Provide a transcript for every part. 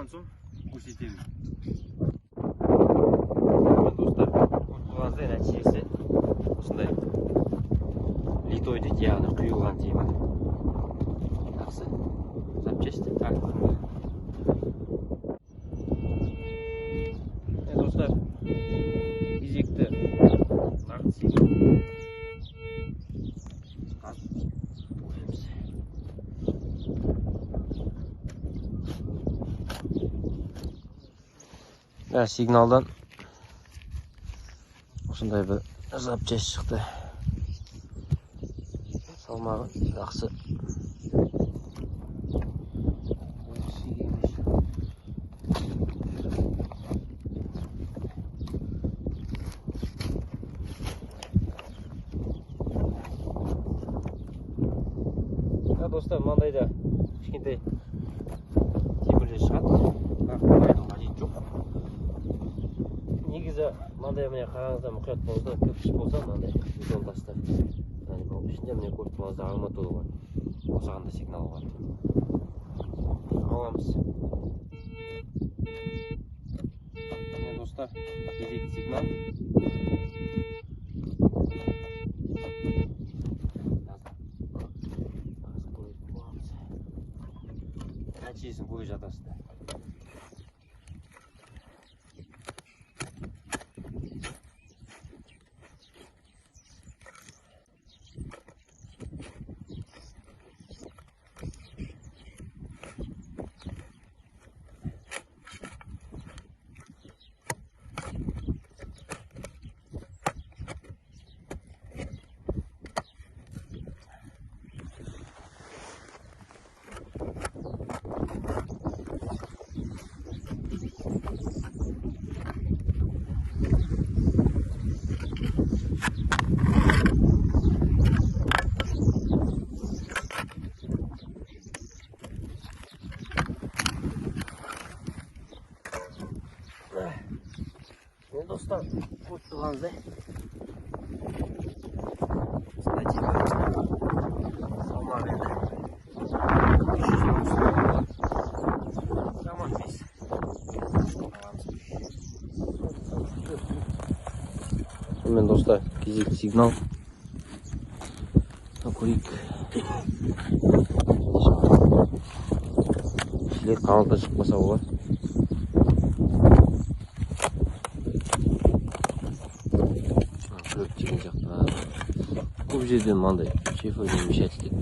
соң көрсетемін. Достар, көріп нәтижесі осындай литой дейді, яғни құйылған тиімі. Жақсы запчасти тартқанда. Достар, кезекті тартысыз сигналдан осындай бір запчасть шықты. Салмағы жақсы. Достар, маңдайда кішкентай темірлер шығады. Қайдың қажет жоқ. Негізі маңдай міне қараңызда мұқият болса, кірпіш болса, маңдай бетон тастар. Ішінде міне көріп тұрғаныңызда арматура бар. Осыған да сигнал бар. Аламыз. Міне достар, кезекті сигнал. Нәтижесін көре жатасыздар. Достар, көріп тұрғаныңыздай салмақ енді 300 жаман емес. Сонымен достар, кезекті сигнал. Көрейік. Жилет қанатта шықпаса олар. Көп жерден маңдай шифрмен мешать етеді.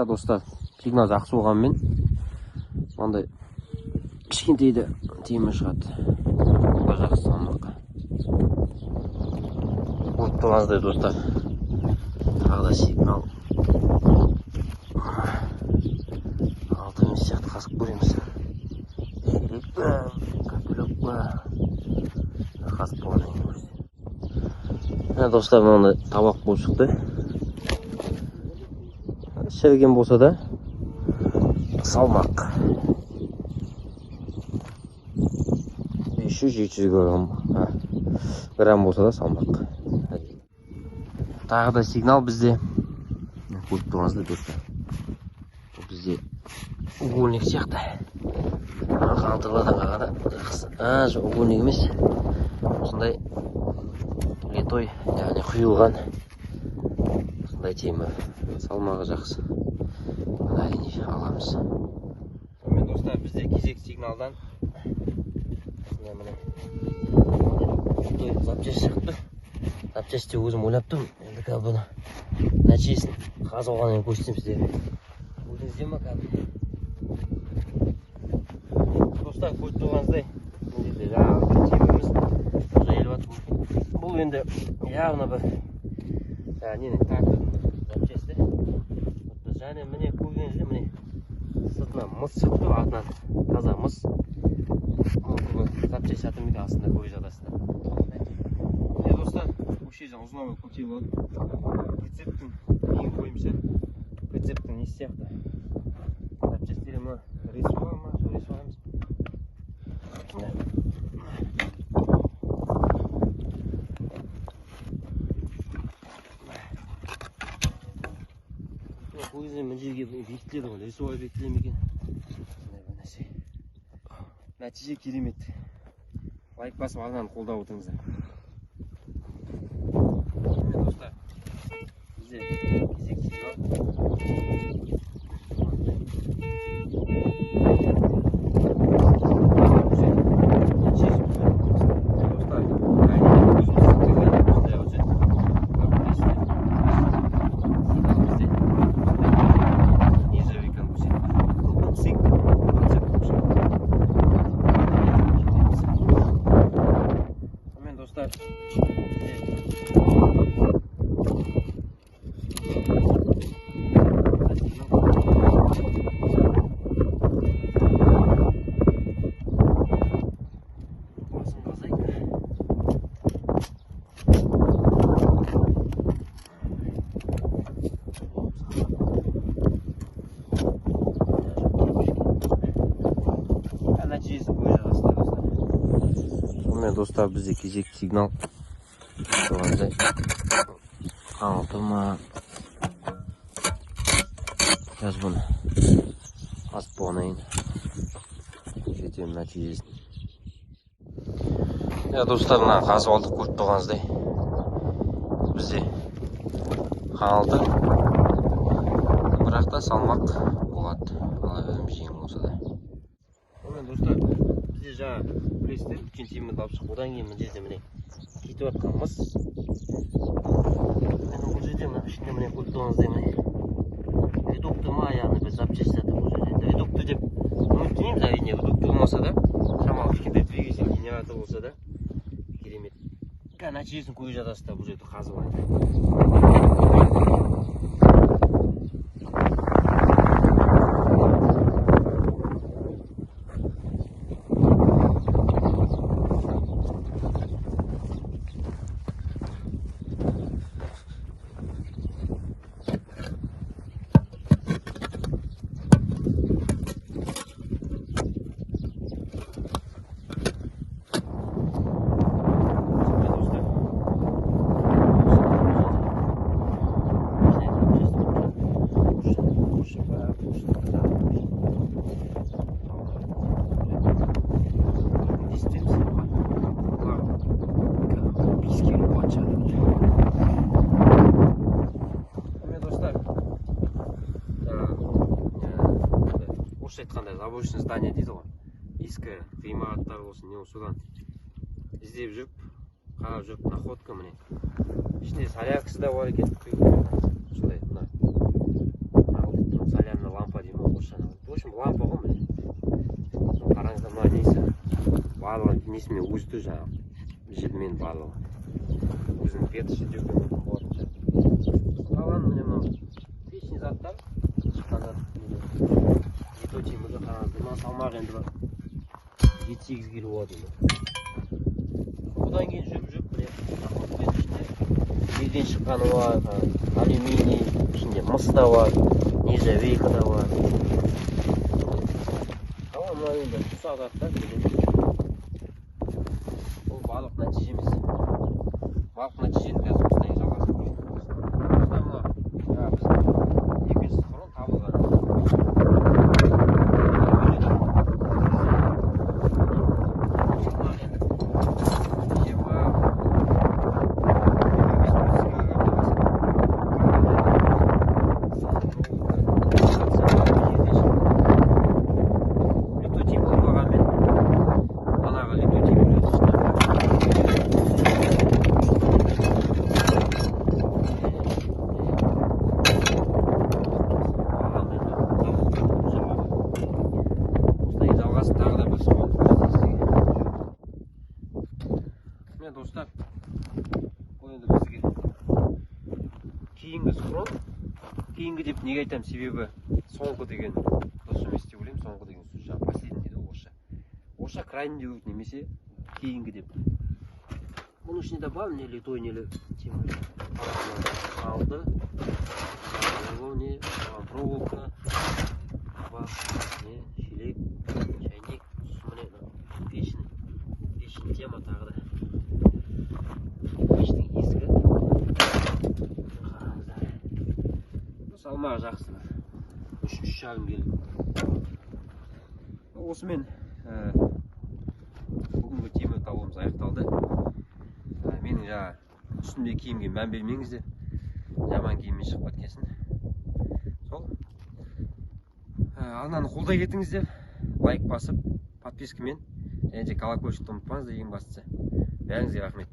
Достар, сигнал жақсы болғанмен мынандай кішкентейді тиімі шығады. Бұл да жақсы салмақ. Көріп тұрғаныңыздай достар, тағы да сигнал 6 емес сияқты қасып көреміз. Шелек па, көпілік па, қасып болғаннан кейін көрсетемін. Достар, мынандай табақ болып шықты. Шіріген болса да салмақ 500-700 грамм болса да салмақ. Тағы да сигнал бізде. Көріп тұрғаныңыздай достар, бізде угольник сияқты. Қалтырлардан қарағанда жақсы. Жоқ, угольник емес. Осындай литой, яғни құйылған. Осындай темір. Салмағы жақсы. Әрине аламыз. Сонымен достар, бізде кезек сигналдан запчасть шықты. Запчастьте өзім ойлап тұрмын. Енді бұны нәтижесін қазып алғаннан кейін көрсетемін сіздерге. Өзіңізде ма кәдімгі? Достар, көріп тұрғаныңыздай, бұл жаңағы теміріміз жайылып жатыр. Бұл енді явно бір ненің трактордың запчасти. Және міне көрген жерде міне сыртынан мыс шықты, артынан таза мыс. Запчасть атымекен астында көре жатасыздар. Достар, осы жерден ұзынауы көтері болады. Прицептің ең бойымша прицептің несі сияқты. Запчастьтері ма рисуа ма, сол рисуамыз. Бұл кезде мына жерге бекітіледі ғой, рисуа бекітіле ме екен? Нәтиже керемет. Лайк басып артынан қолдап отырыңыздар. Достар, бізде кезек сигнал. Dostlar bize кезек сигнал тұрғандай аңылтыр ма жаз бұны аз болғанайын жетем нәтижесін. Достар, мына қазып алдық, көріп тұрғаныңыздай бізде аңылтыр, бірақ та салмақ болады, алайым жеңіл болса да. Достар, бізде жаңа білесіздер, үлкен темірді алып шығып, одан кейін мына жерде міне кетіп жатқан мыс. Бұл жерде мына ішінде міне көріп тұрғаныңыздай міне редуктор ма, яғни бір запчасть заты бұл жерде. Редуктор деп үміттенеміз, әрине редуктор болмаса да, шамалы кішкентай двигатель генератор болса да керемет. Нәтижесін көре жатасыздар, бұл жерде қазып алайын. Айтқандай заброшенный здание дейді ғой, ескі ғимараттар болсын, не содан іздеп жүріп, қарап жүріп, находка міне. Ішінде соляркасы да бар екен. Солай, мына солярный лампа деймін, орысшаны. В общем, лампа ғой міне. Қараңыздар, мына несі барлығы несімен өзді жаңағы желмен барлығы. Өзінің петіші жүрген мүмкін болатын шығар. Қалған міне мынау печный заттар шыққандар. Темірді қараңыздар, мына салмақ енді 7-8 кило болады. Одан кейін жүріп міне жерден шыққаны бар, алюминий, ішінде мыс да бар, нержавейка да бар. Мына енді ұсақ заттар. Бұл барлық нәтижеміз. Барлық нәтижені қазір осылай жалғастырып екінші сықырын табылған. кейінгі деп неге айтамын, себебі соңғы деген дұрыс емес деп ойлаймын. Соңғы деген сөз жаңағы последний дейді орысша. Орысша крайний деу керек, немесе кейінгі деп. Бұның ішінде де бар, нелі той, нелі тема алды. Не проволока бар, не шелек, чайник, міне пешін тема тағы да. Пештің есігі. Салмағы жақсы. 3,5 келді. Осымен бүгінгі тема табуымыз аяқталды. Менің жаңа үстімде киімге мән бермеңіздер. Жаман киіммен шығып кеткенсін. Сол. Арнаны қолдай кетіңіздер. Лайк басып, подпискамен және де колокольчикті ұмытпаңыздар, ең бастысы. Бәріңізге рахмет.